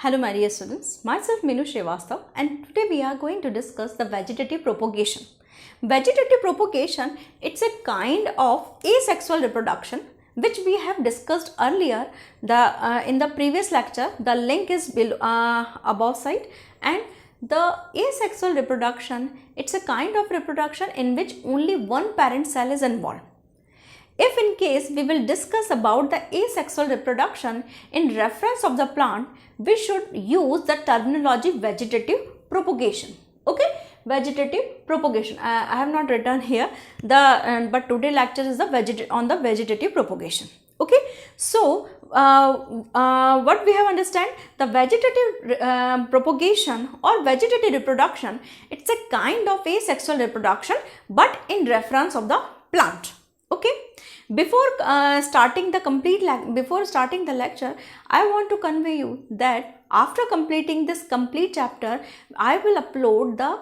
Hello my dear students, myself Minu Srivastav and today we are going to discuss the vegetative propagation. Vegetative propagation, it's a kind of asexual reproduction which we have discussed earlier in the previous lecture. The link is below, above side, and the asexual reproduction, it's a kind of reproduction in which only one parent cell is involved. If in case we will discuss about the asexual reproduction in reference of the plant, we should use the terminology vegetative propagation. Okay, vegetative propagation. I have not written here but today lecture is on the vegetative propagation. Okay, so what we have understand, the vegetative propagation or vegetative reproduction, it's a kind of asexual reproduction but in reference of the plant. Okay, before starting the lecture, I want to convey you that after completing this complete chapter, I will upload the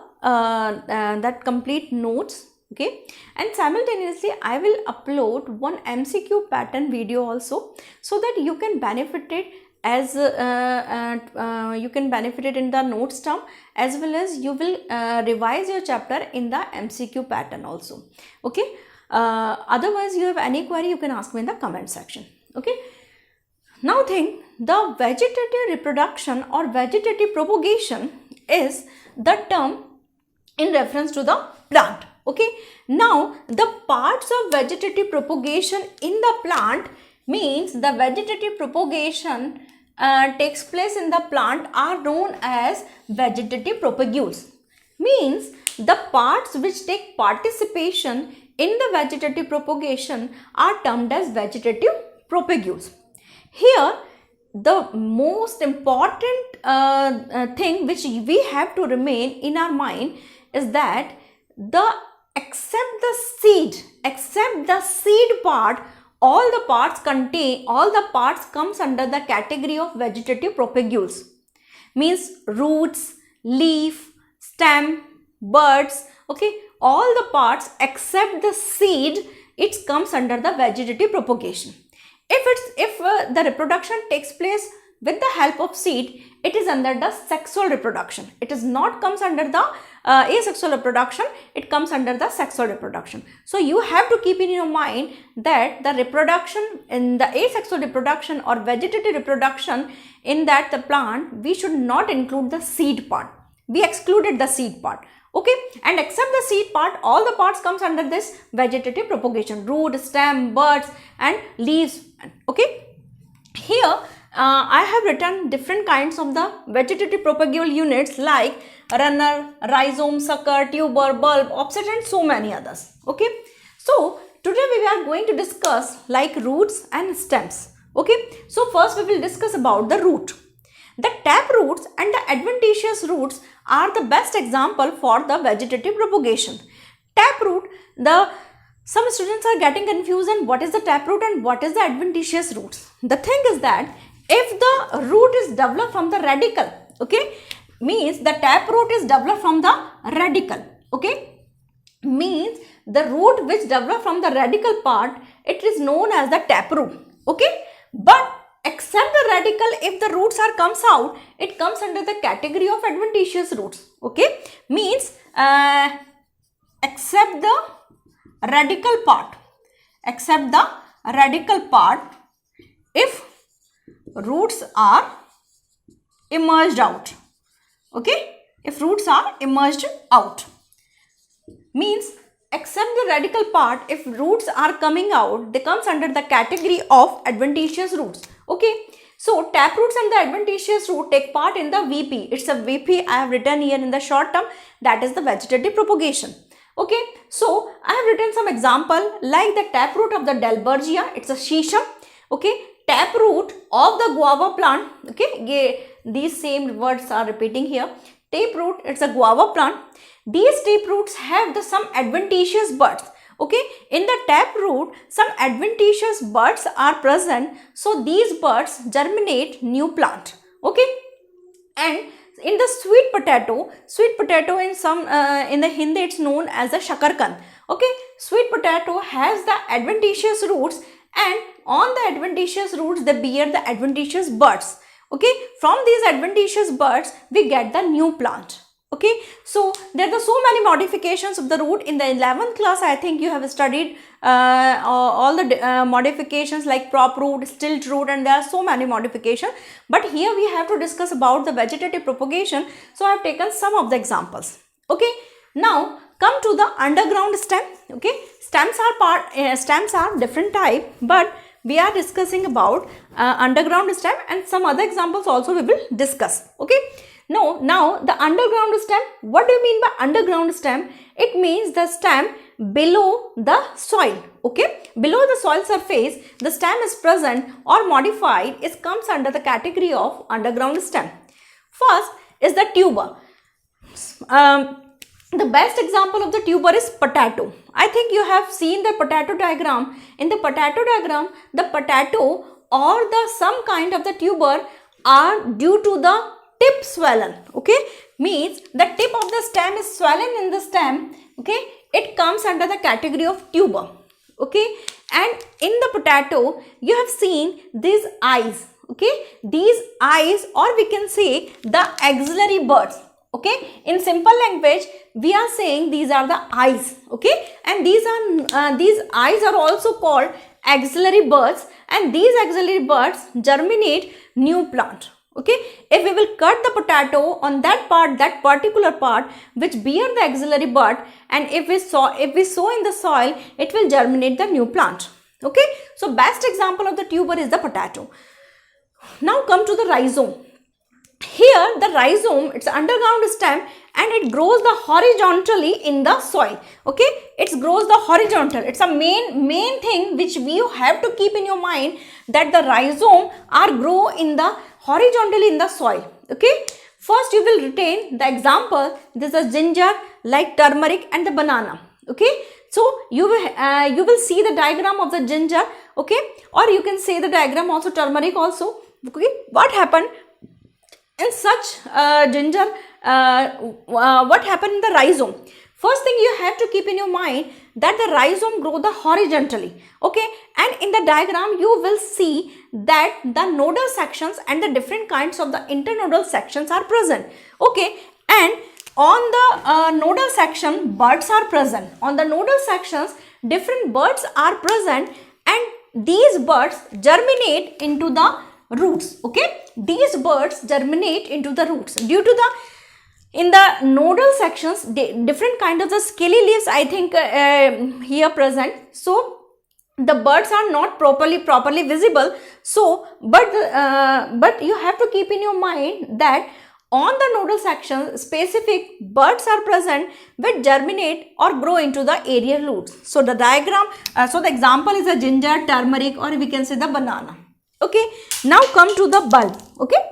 that complete notes. Okay, and simultaneously I will upload one MCQ pattern video also, so that you can benefit it as you can benefit it in the notes term, as well as you will revise your chapter in the MCQ pattern also. Okay. Otherwise, you have any query, you can ask me in the comment section. Okay. Now think, the vegetative reproduction or vegetative propagation is the term in reference to the plant. Okay. Now the parts of vegetative propagation in the plant means the vegetative propagation takes place in the plant are known as vegetative propagules. Means the parts which take participation in the vegetative propagation are termed as vegetative propagules. Here, the most important thing which we have to remain in our mind is that except the seed part, all the parts comes under the category of vegetative propagules. Means roots, leaf, stem, buds. Okay, all the parts except the seed, it comes under the vegetative propagation. If the reproduction takes place with the help of seed, it is under the sexual reproduction. It is not comes under the asexual reproduction, it comes under the sexual reproduction. So you have to keep in your mind that the reproduction in the asexual reproduction or vegetative reproduction in that the plant, we should not include the seed part. We excluded the seed part. Okay, and except the seed part, all the parts comes under this vegetative propagation: root, stem, buds and leaves. Okay, here I have written different kinds of the vegetative propagule units like runner, rhizome, sucker, tuber, bulb, offset and so many others. Okay, so today we are going to discuss like roots and stems. Okay, so first we will discuss about the root. The tap roots and the adventitious roots are the best example for the vegetative propagation. Tap root, some students are getting confused on what is the tap root and what is the adventitious roots. The thing is that if the root is developed from the radicle, okay, means the tap root is developed from the radicle, okay, means the root which developed from the radical part, it is known as the tap root, okay, but except the radical, if the roots are comes out, it comes under the category of adventitious roots. Okay, means except the radical part, if roots are emerged out. Okay, if roots are emerged out, means except the radical part, if roots are coming out, they comes under the category of adventitious roots. Okay, so tap roots and the adventitious root take part in the VP. It's a VP I have written here in the short term, that is the vegetative propagation. Okay, so I have written some example like the tap root of the Dalbergia, it's a shisham. Okay, tap root of the guava plant. Okay, these same words are repeating here. Tap root, it's a guava plant. These tap roots have some adventitious buds. Okay, in the tap root, some adventitious buds are present. So these buds germinate new plant. Okay, and in the sweet potato in some in the Hindi it's known as the shakarkan. Okay, sweet potato has the adventitious roots, and on the adventitious roots they bear the adventitious buds. Okay, from these adventitious buds we get the new plant. Okay, so there are so many modifications of the root. In the 11th class, I think you have studied all the modifications like prop root, stilt root, and there are so many modifications. But here we have to discuss about the vegetative propagation. So I have taken some of the examples. Okay, now come to the underground stem. Okay, stems are different type, but we are discussing about underground stem, and some other examples also we will discuss. Okay. Now the underground stem, what do you mean by underground stem? It means the stem below the soil. Okay, below the soil surface the stem is present or modified. It comes under the category of underground stem. First is the tuber. The best example of the tuber is potato. I think you have seen the potato diagram. In the potato diagram, the potato or the some kind of the tuber are due to the tip swollen. Okay, means the tip of the stem is swollen in the stem. Okay, it comes under the category of tuber. Okay, and in the potato you have seen these eyes. Okay, these eyes, or we can say the axillary buds. Okay, in simple language we are saying these are the eyes. Okay, and these eyes are also called axillary buds, and these axillary buds germinate new plant. Okay, if we will cut the potato on that part, that particular part which bear the axillary bud, and if we sow in the soil, it will germinate the new plant. Okay, so best example of the tuber is the potato. Now come to the rhizome. Here the rhizome, it's underground stem and it grows the horizontally in the soil. Okay, it grows the horizontal. It's a main thing which you have to keep in your mind, that the rhizome are grow in the horizontally in the soil. Okay, first you will retain the example. This is ginger, like turmeric, and the banana. Okay, so you will see the diagram of the ginger. Okay, or you can say the diagram also turmeric also. Okay, what happened in such ginger? What happened in the rhizome? First thing you have to keep in your mind that the rhizome grow the horizontally. Okay, and in the diagram you will see that the nodal sections and the different kinds of the internodal sections are present. Okay, and on the nodal section buds are present. On the nodal sections different buds are present, and these buds germinate into the roots. Okay, these buds germinate into the roots due to the in the nodal sections different kind of the scaly leaves, I think here present. So the buds are not properly visible. So but you have to keep in your mind that on the nodal section specific buds are present which germinate or grow into the aerial roots. So the diagram, so the example is a ginger, turmeric, or we can say the banana. Okay, now come to the bulb. Okay,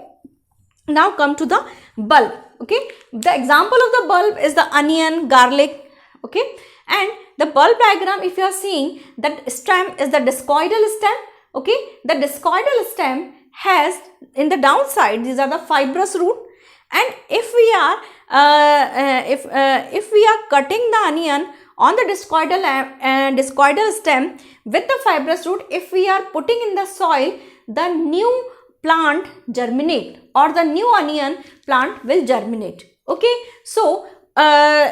now come to the bulb. Okay, the example of the bulb is the onion, garlic. Okay, and the bulb diagram, if you are seeing, that stem is the discoidal stem. Okay, the discoidal stem has in the downside these are the fibrous root, and if we are if we are cutting the onion on the discoidal stem with the fibrous root, if we are putting in the soil, the new plant germinate, or the new onion plant will germinate. Okay, so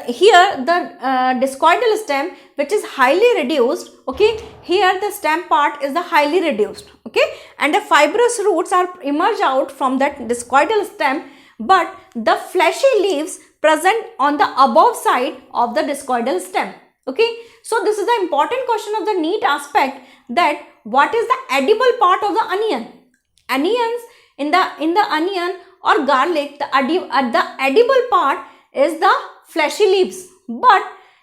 here the discoidal stem which is highly reduced. Okay, here the stem part is the highly reduced. Okay, and the fibrous roots are emerge out from that discoidal stem, but the fleshy leaves present on the above side of the discoidal stem. Okay, so this is the important question of the NEET aspect, that what is the edible part of the onion? Onions, in the onion or garlic, the edible part is the fleshy leaves, but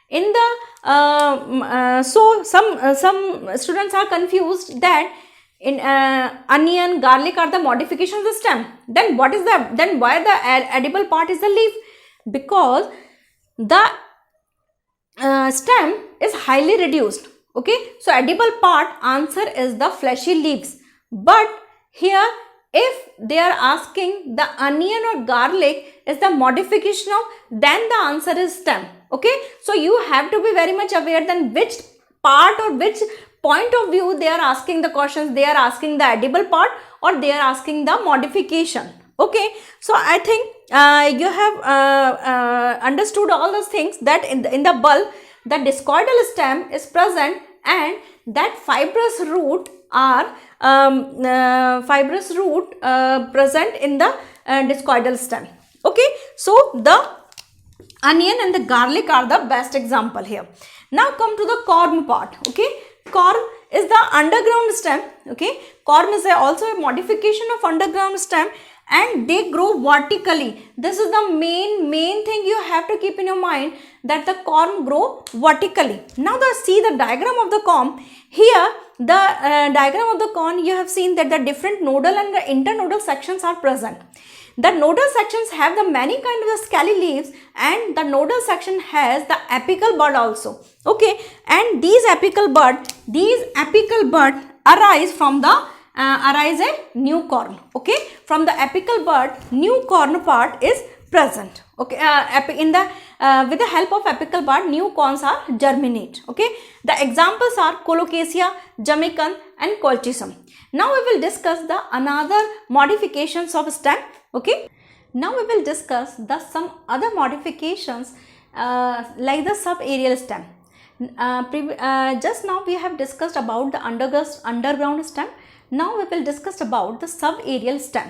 in the so some students are confused that in onion, garlic are the modifications of the stem. Then what is then why the edible part is the leaf? Because the stem is highly reduced. Okay, so edible part answer is the fleshy leaves. But here if they are asking the onion or garlic is the modification of, then the answer is stem. Okay, so you have to be very much aware then which part or which point of view they are asking the questions. They are asking the edible part or they are asking the modification. Okay, so I think you have understood all those things, that in the bulb the discoidal stem is present and that fibrous root are present in the discoidal stem. Okay, so the onion and the garlic are the best example here. Now come to the corm part. Okay, corm is the underground stem. Okay, corm is also a modification of underground stem and they grow vertically. This is the main thing you have to keep in your mind, that the corm grow vertically. Now see the diagram of the corm. Here the diagram of the corm, you have seen that the different nodal and the internodal sections are present. The nodal sections have the many kind of the scaly leaves and the nodal section has the apical bud also. Okay, and these apical bud arise from the arise a new corm. Okay, from the apical bud new corm part is present. Okay, in the with the help of apical bud new corms are germinate. Okay, the examples are Colocasia, Jamaican and Colchicum. Now we will discuss the another modifications of stem. Okay, now we will discuss the some other modifications like the subaerial stem. Just now we have discussed about the underground stem. Now we will discuss about the subaerial stem.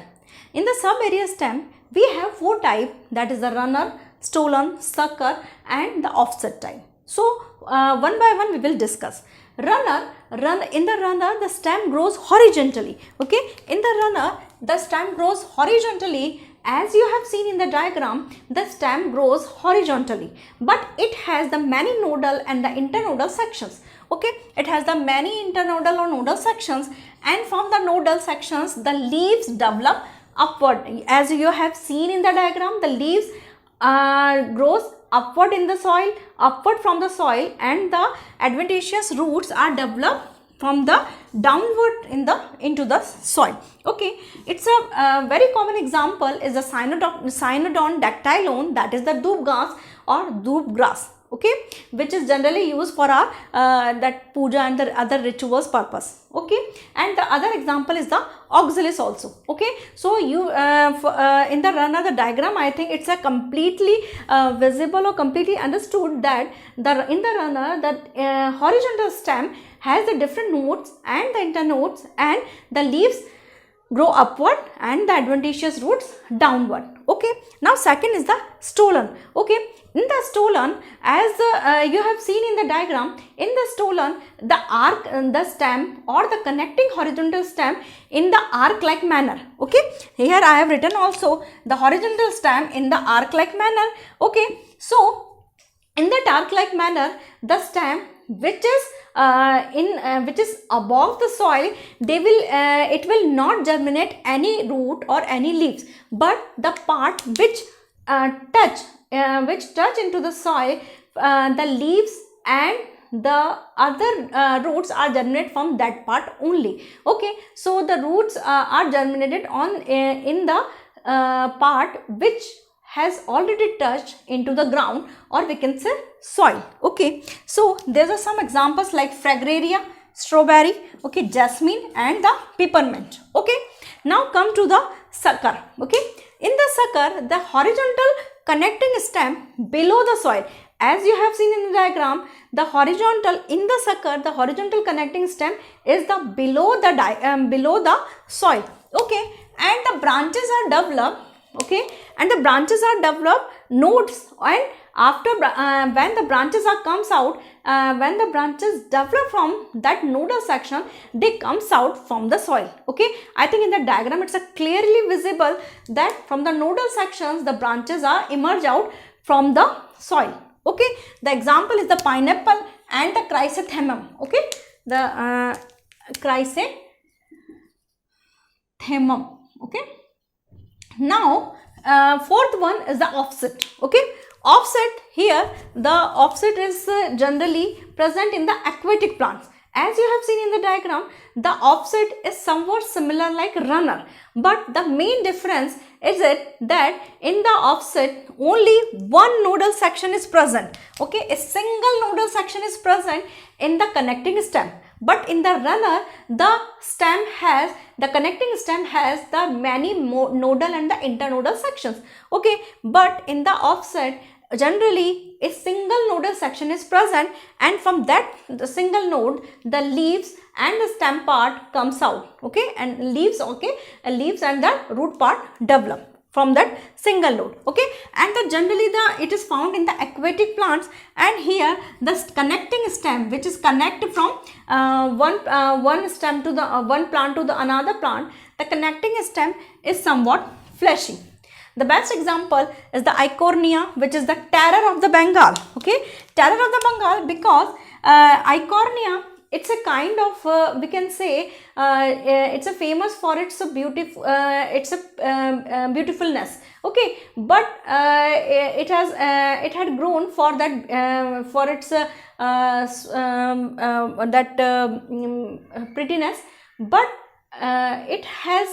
In the subaerial stem, we have 4 types, that is the runner, stolon, sucker and the offset type. So one by one we will discuss. In the runner the stem grows horizontally. Okay, in the runner the stem grows horizontally. As you have seen in the diagram, the stem grows horizontally, but it has the many nodal and the internodal sections. Okay, it has the many internodal or nodal sections, and from the nodal sections the leaves develop upward. As you have seen in the diagram, the leaves grows upward in the soil, upward from the soil, and the adventitious roots are developed from the downward into the soil. Okay, it's a very common example is the Cynodon dactylon, that is the doob grass or doob grass. Okay, which is generally used for our that puja and the other rituals purpose. Okay, and the other example is the oxalis also. Okay, so you in the runner the diagram, I think it's a completely visible or completely understood that in the runner the horizontal stem has the different nodes and the internodes, and the leaves grow upward and the adventitious roots downward. Okay, now second is the stolon. Okay, in the stolon, as you have seen in the diagram, in the stolon the stem or the connecting horizontal stem in the arc like manner. Okay, here I have written also the horizontal stem in the arc like manner. Okay, so in that arc like manner the stem which is above the soil, it will not germinate any root or any leaves, but the part which touch into the soil, the leaves and the other roots are germinated from that part only. Okay, so the roots are germinated on in the part which has already touched into the ground, or we can say soil. Okay, so there are some examples like Fragaria, strawberry, okay, jasmine and the peppermint. Okay, now come to the sucker. Okay, in the sucker the horizontal connecting stem below the soil. As you have seen in the diagram, the horizontal in the sucker, the horizontal connecting stem is the below the soil. Okay, and the branches are developed. Okay, and the branches are developed nodes, and after when the branches comes out, when the branches develop from that nodal section, they comes out from the soil. Okay, I think in the diagram it's clearly visible that from the nodal sections the branches are emerge out from the soil. Okay, the example is the pineapple and the chrysanthemum. Okay, the chrysanthemum. Okay, now fourth one is the offset. Okay, offset, here the offset is generally present in the aquatic plants. As you have seen in the diagram, the offset is somewhat similar like runner, but the main difference is that in the offset only one nodal section is present. Okay, a single nodal section is present in the connecting stem, but in the runner the connecting stem has the many nodal and the internodal sections. Okay, but in the offset generally a single nodal section is present, and from that the single node the leaves and the stem part comes out. Okay, and leaves and the root part develop from that single node. Okay, and generally it is found in the aquatic plants, and here the connecting stem which is connected from one stem to the one plant to the another plant, the connecting stem is somewhat fleshy. The best example is the Eichhornia, which is the terror of the Bengal. Okay, terror of the Bengal, because Eichhornia, it's a kind of we can say it's a famous for its beautiful beautifulness. Okay, but it had grown for that for its prettiness, but it has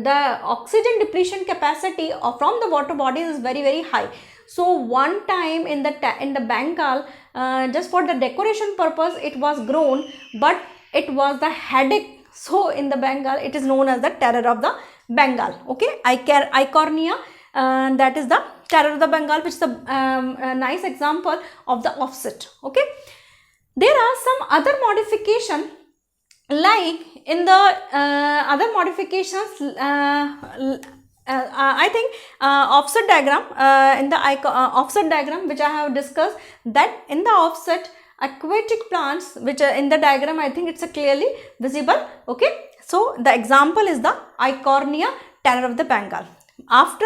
the oxygen depletion capacity from the water bodies is very high. So one time in the Bengal, just for the decoration purpose it was grown, but it was the headache. So in the Bengal it is known as the terror of the Bengal. Okay, Eichhornia, that is the terror of the Bengal, which is a nice example of the offset. Okay, there are some other modification, like in the other modifications, I think offset diagram, in the offset diagram which I have discussed, that in the offset aquatic plants which are in the diagram, I think it's clearly visible. Okay, so the example is the Eichhornia, terror of the Bengal. After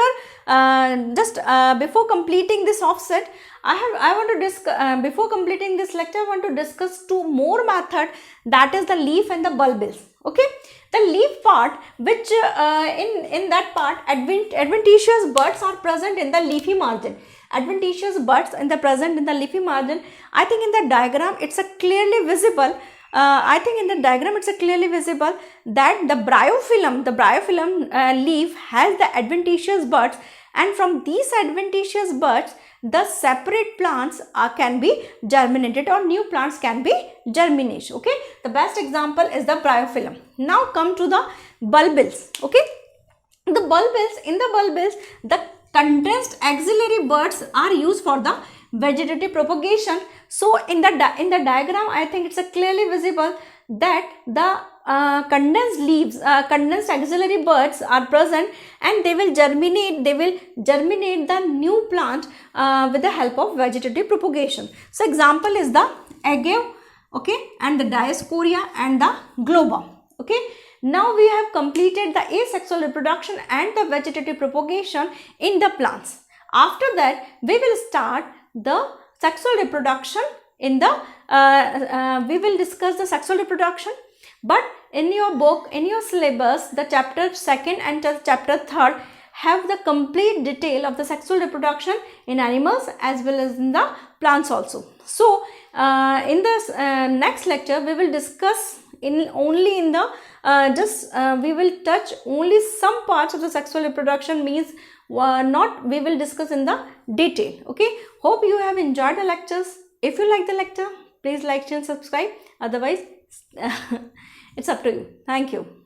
before completing this offset, I want to discuss before completing this lecture, I want to discuss two more method, that is the leaf and the bulbils. Okay, the leaf part, which in that part adventitious buds are present in the leafy margin. Adventitious buds present in the leafy margin. I think in the diagram it's clearly visible. I think in the diagram it's clearly visible that the bryophyllum leaf has the adventitious buds, and from these adventitious buds the separate plants can be germinated, or new plants can be germinated. Okay, the best example is the bryophyllum. Now come to the bulbils. Okay, in the bulbils the condensed axillary buds are used for the vegetative propagation. So in the diagram I think it's clearly visible that the condensed axillary buds are present, and they will germinate the new plant with the help of vegetative propagation. So example is the agave, okay, and the Dioscorea and the globa. Okay, now we have completed the asexual reproduction and the vegetative propagation in the plants. After that we will start the sexual reproduction in the we will discuss the sexual reproduction, but in your book, in your syllabus, the chapter 2nd and chapter 3rd have the complete detail of the sexual reproduction in animals as well as in the plants also. So in this next lecture we will discuss we will touch only some parts of the sexual reproduction, means not we will discuss in the detail. Okay, hope you have enjoyed the lectures. If you like the lecture, please like and subscribe. Otherwise it's up to you. Thank you.